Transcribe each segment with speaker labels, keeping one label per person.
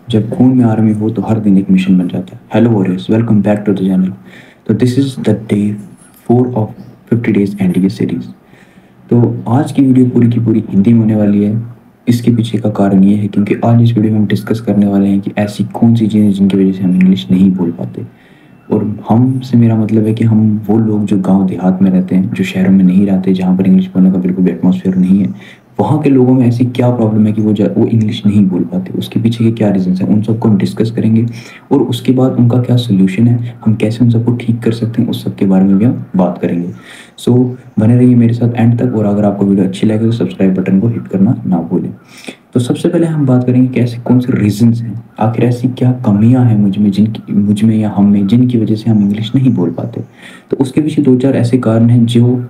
Speaker 1: जब खून में आर्मी हो तो हर दिन एक मिशन बन जाता है। Hello warriors, welcome back to the channel. तो this is the day 4 of 50 days NDA series. तो आज की वीडियो पूरी की पूरी हिंदी में होने वाली है। इसके पीछे का कारण ये है क्योंकि आज इस वीडियो में हम डिस्कस करने वाले हैं कि ऐसी कौन सी चीज़ें जिनकी वजह से हम इंग्लिश नहीं बोल पाते। और हम से मेरा मतलब है कि हम वो लोग जो गांव देहात में रहते हैं, जो शहरों में नहीं रहते, जहाँ पर इंग्लिश बोलने का बिल्कुल भी एटमॉस्फेयर नहीं है, वहाँ के लोगों में ऐसी क्या प्रॉब्लम है कि वो इंग्लिश नहीं बोल पाते, उसके पीछे के क्या रीजंस हैं, उन सबको हम डिस्कस करेंगे। और उसके बाद उनका क्या सोल्यूशन है, हम कैसे उन सबको ठीक कर सकते हैं, उस सब के बारे में भी हम बात करेंगे। सो बने रहिए मेरे साथ एंड तक। और अगर आपको वीडियो अच्छी लगे तो सब्सक्राइब बटन को हिट करना ना भूलें। तो सबसे पहले हम बात करेंगे कि ऐसे कौन से रीजंस हैं, आखिर ऐसी क्या कमियां हैं मुझ में या हम में, जिनकी वजह से हम इंग्लिश नहीं बोल पाते। तो उसके पीछे दो चार ऐसे कारण हैं, जो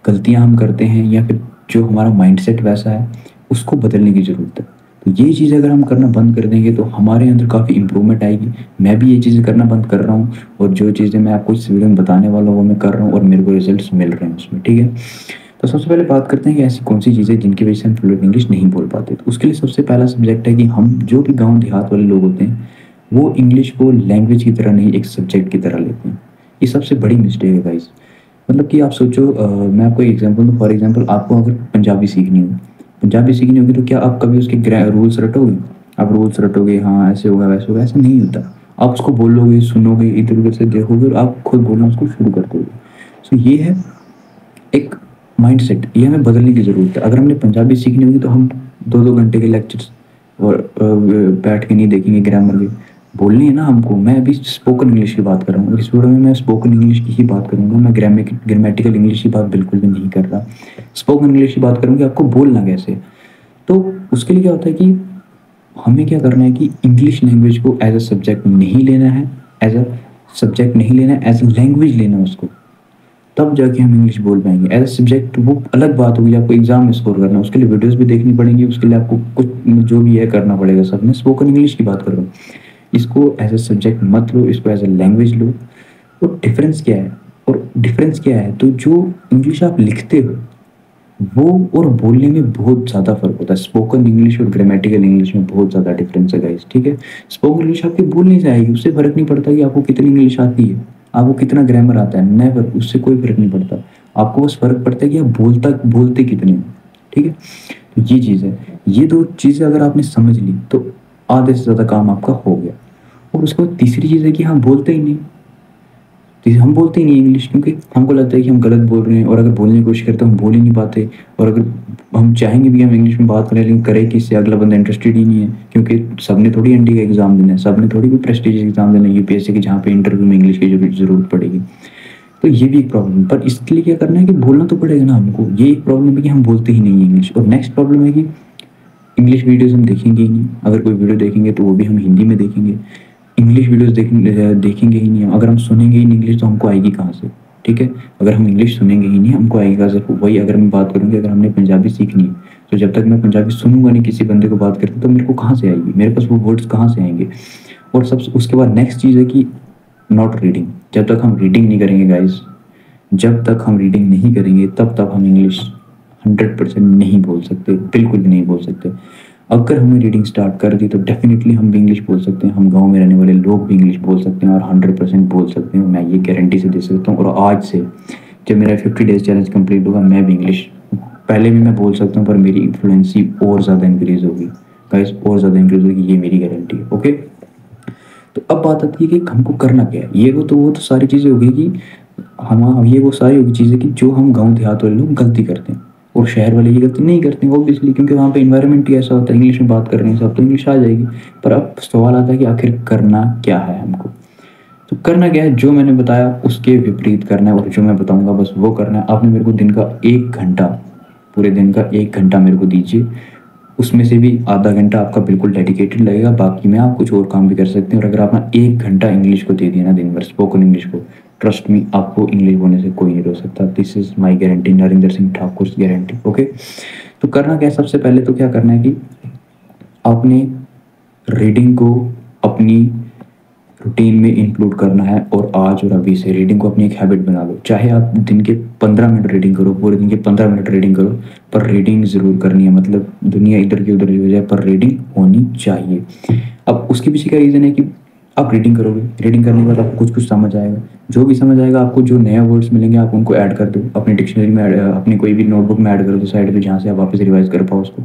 Speaker 1: गलतियां हम करते हैं या फिर जो हमारा माइंडसेट वैसा है, उसको बदलने की ज़रूरत है। तो ये चीज़ अगर हम करना बंद कर देंगे तो हमारे अंदर काफ़ी इंप्रूवमेंट आएगी। मैं भी ये चीज़ें करना बंद कर रहा हूँ, और जो चीज़ें मैं आपको इस वीडियो में बताने वाला हूँ वो मैं कर रहा हूँ, और मेरे को रिजल्ट्स मिल रहे हैं उसमें। ठीक है। तो सबसे पहले बात करते हैं कि ऐसी कौन सी चीज़ें जिनकी वजह से हम फ्लुएंट इंग्लिश नहीं बोल पाते। तो उसके लिए सबसे पहला सब्जेक्ट है कि हम जो भी गांव देहात वाले लोग होते हैं, वो इंग्लिश को लैंग्वेज की तरह नहीं, एक सब्जेक्ट की तरह लेते हैं। ये सबसे बड़ी मिस्टेक है गाइस। मतलब कि आप सोचो, मैं आपको एक एग्जांपल दूँ। फॉर एग्जांपल, आपको अगर पंजाबी सीखनी होगी तो क्या आप कभी उसके रूल्स रटोगे? आप रूल्स रटोगे, हाँ ऐसे होगा वैसे होगा? ऐसा नहीं होता। आप उसको बोलोगे, सुनोगे, इधर उधर से देखोगे और आप खुद बोलना उसको शुरू कर दोगे। सो ये है एक माइंडसेट, ये हमें बदलने की ज़रूरत है। अगर हमने पंजाबी सीखनी होगी तो हम 2-2 घंटे के लेक्चर्स और बैठ के नहीं देखेंगे ग्रामर के। बोलनी है ना हमको। मैं अभी स्पोकन इंग्लिश की बात कर रहा हूँ, इस वीडियो में मैं स्पोकन इंग्लिश की ही बात करूँगा। मैं ग्रामेटिकल इंग्लिश की बात बिल्कुल भी नहीं कर रहा। स्पोकन इंग्लिश की बात करूँगी, आपको बोलना कैसे। तो उसके लिए क्या होता है कि हमें क्या करना है कि इंग्लिश लैंग्वेज को एज अ सब्जेक्ट नहीं लेना है, एज अ सब्जेक्ट नहीं लेना है, एज अ लैंग्वेज लेना है उसको। तब जाके हम इंग्लिश बोल पाएंगे। एज अ सब्जेक्ट वो अलग बात होगी, आपको एग्जाम में स्कोर करना है, उसके लिए वीडियोस भी देखनी पड़ेंगी, उसके लिए आपको कुछ जो भी है करना पड़ेगा सब। मैं स्पोकन इंग्लिश की बात कर रहा हूँ। इसको एज अ सब्जेक्ट मत लो, इसको एज अ लैंग्वेज लो। और डिफरेंस क्या है? तो जो इंग्लिश आप लिखते हो वो और बोलने में बहुत ज़्यादा फर्क होता है। स्पोकन इंग्लिश और ग्रामेटिकल इंग्लिश में बहुत ज़्यादा डिफरेंस है गाइस। ठीक है। स्पोकन इंग्लिश आपकी बोलने से आएगी, उससे फर्क नहीं पड़ता कि आपको कितनी इंग्लिश आती है, आपको कितना ग्रामर आता है, नेवर, उससे कोई फर्क नहीं पड़ता। आपको बस फर्क पड़ता है कि आप बोलते कितने हो। ठीक है। तो ये चीज़ है। ये दो चीज़ें अगर आपने समझ ली तो आधे से ज़्यादा काम आपका हो गया। और उसके बाद तीसरी चीज़ है कि हम बोलते ही नहीं। हम बोलते ही नहीं इंग्लिश, क्योंकि हमको लगता है कि हम गलत बोल रहे हैं, और अगर बोलने की कोशिश करते हैं हम बोल ही नहीं पाते। और अगर हम चाहेंगे भी हम इंग्लिश में बात करें, लेकिन करें किससे? अगला बंदा इंटरेस्टेड ही नहीं है, क्योंकि सबने थोड़ी एनडी का एग्जाम देना है, सबने थोड़ी कोई प्रेस्टिजियस एग्जाम देना है यूपीएससी के, जहाँ पे इंटरव्यू में इंग्लिश की जरूरत पड़ेगी। तो ये भी एक प्रॉब्लम है। पर इसके लिए क्या करना है कि बोलना तो पड़ेगा ना हमको। ये एक प्रॉब्लम है कि हम बोलते ही नहीं है इंग्लिश। और नेक्स्ट प्रॉब्लम है कि इंग्लिश वीडियोस हम देखेंगे ही नहीं। अगर कोई वीडियो देखेंगे तो वो भी हम हिंदी में देखेंगे। इंग्लिश वीडियोस देखेंगे ही नहीं। अगर हम सुनेंगे ही नहीं इंग्लिश तो हमको आएगी कहाँ से? ठीक है। अगर हम इंग्लिश सुनेंगे ही नहीं हमको आएगी कहाँ से? वही अगर मैं बात करूँगी, अगर हमने पंजाबी सीखनी है तो जब तक मैं पंजाबी सुनूंगा नहीं किसी बंदे को बात करते, तो मेरे को कहाँ से आएगी? मेरे पास वो वर्ड्स कहाँ से आएंगे? और सब उसके बाद नेक्स्ट चीज़ है कि नॉट रीडिंग। जब तक हम रीडिंग नहीं करेंगे गाइस, जब तक हम रीडिंग नहीं करेंगे तब तक हम इंग्लिश 100% नहीं बोल सकते, बिल्कुल भी नहीं बोल सकते। अगर हमने रीडिंग स्टार्ट कर दी तो डेफिनेटली हम भी इंग्लिश बोल सकते हैं। हम गांव में रहने वाले लोग भी इंग्लिश बोल सकते हैं, और 100% बोल सकते हैं। मैं ये गारंटी से दे सकता हूँ। और आज से जब मेरा 50 डेज चैलेंज कंप्लीट होगा, मैं भी इंग्लिश पहले भी मैं बोल सकता हूँ, पर मेरी इन्फ्लुएंसी और ज़्यादा इंक्रीज होगी गाइस, और ज़्यादा इंक्रीज होगी। ये मेरी गारंटी है। ओके। तो अब बात आती है कि हमको करना क्या है। ये वो तो सारी चीज़ें हो गई कि हम ये वो सारी होगी चीज़ें कि जो हम गांव देहात वाले लोग गलती करते हैं, और शहर वाले ये गलती नहीं करते हैं ऑब्वियसली, क्योंकि वहाँ पे इन्वायरमेंट ही ऐसा होता है। इंग्लिश में बात कर रहे हैं सब तो इंग्लिश आ जाएगी। पर अब सवाल आता है कि आखिर करना क्या है हमको। तो करना क्या है? जो मैंने बताया उसके विपरीत करना है, और जो मैं बताऊंगा बस वो करना है। आपने मेरे को दिन का 1 घंटा, पूरे दिन का 1 घंटा मेरे को दीजिए। उसमें से भी आधा घंटा आपका बिल्कुल डेडिकेटेड लगेगा, बाकी में आप कुछ और काम भी कर सकते हैं। और अगर आपने 1 घंटा इंग्लिश को दे दिया ना दिन भर, स्पोकन इंग्लिश को, ट्रस्ट मी, आपको इंग्लिश बोलने से कोई नहीं रोक सकता। This is my guarantee, Narendra Singh Thakur guarantee. Okay. तो करना क्या है? सबसे पहले तो क्या करना है कि आपने रीडिंग को अपनी रूटीन में इंक्लूड करना है। और आज और अभी से रीडिंग को अपनी एक हैबिट बना लो। चाहे आप दिन के 15 मिनट रीडिंग करो, पूरे दिन के 15 मिनट रीडिंग करो, पर रीडिंग ज़रूर करनी है। मतलब दुनिया इधर की उधर हो जाए, पर रीडिंग होनी चाहिए। अब उसके पीछे का रीज़न है कि आप रीडिंग करोगे, रीडिंग करने के बाद आपको कुछ कुछ समझ आएगा, जो भी समझ आएगा आपको, जो नए वर्ड्स मिलेंगे आप उनको ऐड कर दो अपनी डिक्शनरी में, अपनी कोई भी नोटबुक में ऐड कर दो साइड पे, जहाँ से आप वापस रिवाइज कर पाओ उसको।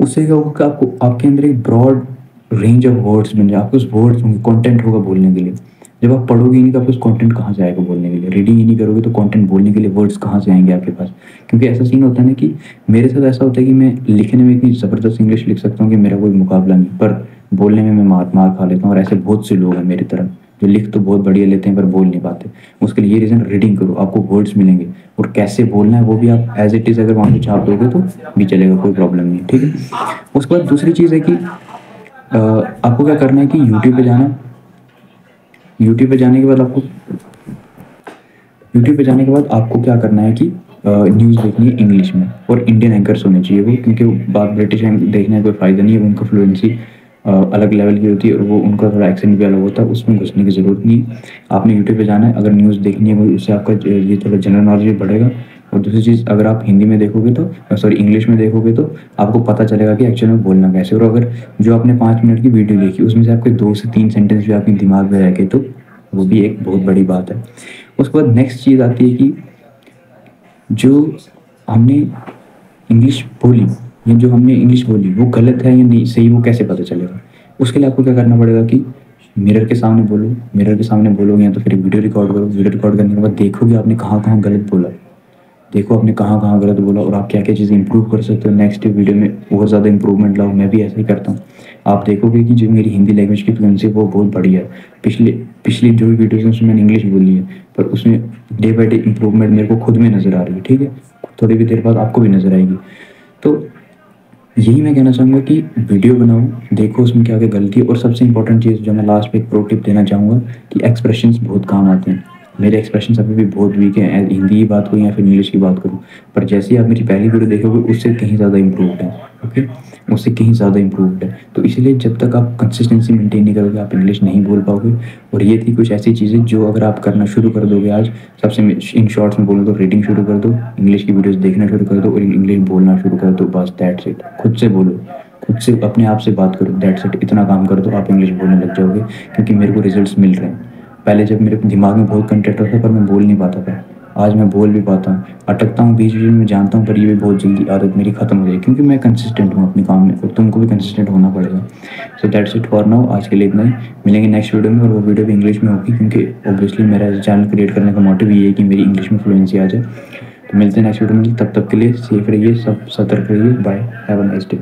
Speaker 1: उससे क्या होगा कि आपको आपके अंदर एक ब्रॉड रेंज ऑफ वर्ड्स बन जाए, आपके उस वर्ड्स होंगे, कंटेंट होगा बोलने के लिए। जब आप पढ़ोगे ही नहीं तो आपको कंटेंट कहाँ से आएगा बोलने के लिए, रीडिंग ही नहीं करोगे तो कंटेंट बोलने के लिए वर्ड्स कहाँ से आएंगे आपके पास। क्योंकि ऐसा सीन होता है ना कि मेरे साथ ऐसा होता है कि मैं लिखने में इतनी ज़बरदस्त इंग्लिश लिख सकता हूँ कि मेरा कोई मुकाबला नहीं, पर बोलने में मैं मार मार खा लेता हूँ। और ऐसे बहुत से लोग हैं मेरी तरह जो लिख तो बहुत बढ़िया लेते हैं पर बोल नहीं पाते। उसके लिए ये रीज़न, रीडिंग करो, आपको वर्ड्स मिलेंगे और कैसे बोलना है वो भी आप एज इट इज़ अगर वहाँ पे छाप दोगे तो भी चलेगा, कोई प्रॉब्लम नहीं है, ठीक है। उसके बाद दूसरी चीज़ है कि आपको क्या करना है कि यूट्यूब पे जाना। यूट्यूब पे जाने के बाद आपको यूट्यूब पे जाने के बाद आपको क्या करना है कि न्यूज़ देखनी है इंग्लिश में, और इंडियन एंकर्स होने चाहिए वो, क्योंकि बात ब्रिटिश देखने का कोई फ़ायदा नहीं है, उनका फ्लुएंसी अलग लेवल की होती है और वो उनका थोड़ा एक्सेंट भी अलग होता है, उसमें घुसने की ज़रूरत नहीं है। आपने यूट्यूब पे जाना है, अगर न्यूज़ देखनी है वो, उससे आपका ये थोड़ा जनरल नॉलेज भी बढ़ेगा। और दूसरी चीज़, अगर आप हिंदी में देखोगे तो सॉरी इंग्लिश में देखोगे तो आपको पता चलेगा कि एक्चुअल में बोलना कैसे। और अगर जो आपने 5 मिनट की वीडियो देखी उसमें से आपके 2 से 3 सेंटेंस भी आपके दिमाग में रह गए तो वो भी एक बहुत बड़ी बात है। उसके बाद नेक्स्ट चीज़ आती है कि जो हमने इंग्लिश बोली, या जो हमने इंग्लिश बोली वो गलत है या नहीं सही, वो कैसे पता चलेगा। उसके लिए आपको क्या करना पड़ेगा कि मिरर के सामने बोलो, मिरर के सामने बोलोगे या तो फिर वीडियो रिकॉर्ड करो। वीडियो रिकॉर्ड करने के बाद देखोगे आपने कहाँ कहाँ गलत बोला, देखो आपने कहाँ कहाँ गलत बोला और आप क्या क्या चीज़ें इंप्रूव कर सकते हो नेक्स्ट वीडियो में, बहुत ज़्यादा इंप्रूवमेंट लाओ। मैं भी ऐसा ही करता हूँ। आप देखोगे कि जो मेरी हिंदी लैंग्वेज की फ्लुएंसी वो बहुत बढ़िया है। पिछली पिछली जो भी वीडियोज़ हैं उसमें मैंने इंग्लिश बोली है, पर उसमें डे बाई डे इंप्रूवमेंट मेरे को खुद में नज़र आ रही है, ठीक है। थोड़ी भी देर बाद आपको भी नज़र आएगी। तो यही मैं कहना चाहूँगा कि वीडियो बनाओ, देखो उसमें क्या क्या गलती है। और सबसे इंपॉर्टेंट चीज़ जो मैं लास्ट पे एक प्रो टिप देना चाहूँगा कि एक्सप्रेशंस बहुत काम आते हैं। मेरे एक्सप्रेशंस अभी भी बहुत वीक हैं, हिंदी की बात करूँ या फिर इंग्लिश की बात करूँ, पर जैसे ही आप मेरी पहली वीडियो देखोगे उससे कहीं ज़्यादा इम्प्रूवड है, ओके, उससे कहीं ज़्यादा इम्प्रूवड है। तो इसीलिए जब तक आप कंसिस्टेंसी मेंटेन नहीं करोगे आप इंग्लिश नहीं बोल पाओगे। और ये थी कुछ ऐसी चीज़ें जो अगर आप करना शुरू कर दोगे आज, सबसे इन शॉर्ट्स में बोलूँ तो रीडिंग शुरू कर दो, इंग्लिश की वीडियोस देखना शुरू कर दो और इंग्लिश बोलना शुरू कर दो, बस दैट्स इट। खुद से बोलो, खुद से अपने आप से बात करो, दैट्स इट। इतना काम कर दो आप इंग्लिश बोलने लग जाओगे, क्योंकि मेरे को रिजल्ट्स मिल रहे हैं। पहले जब मेरे दिमाग में बहुत कंटेंट होता था पर मैं बोल नहीं पाता था, आज मैं बोल भी पाता हूँ। अटकता हूँ बीच बीच में जानता हूँ, पर ये भी बहुत जल्दी आदत मेरी खत्म हो गई, क्योंकि मैं कंसिस्टेंट हूँ अपने काम में और तुमको भी कंसिस्टेंट होना पड़ेगा। So that's it for now, आज के लिए इतना ही। मिलेंगे नेक्स्ट वीडियो में, और वो वीडियो भी इंग्लिश में होगी, क्योंकि ऑब्वियसली मेरा चैनल क्रिएट करने का मोटिव ये है कि मेरी इंग्लिश में फ्लुएंसी आ जाए। तो मिलते हैं नेक्स्ट वीडियो में, तब तक के लिए सेफ रहिए, सब सतर्क रहिए। Bye, have a nice day.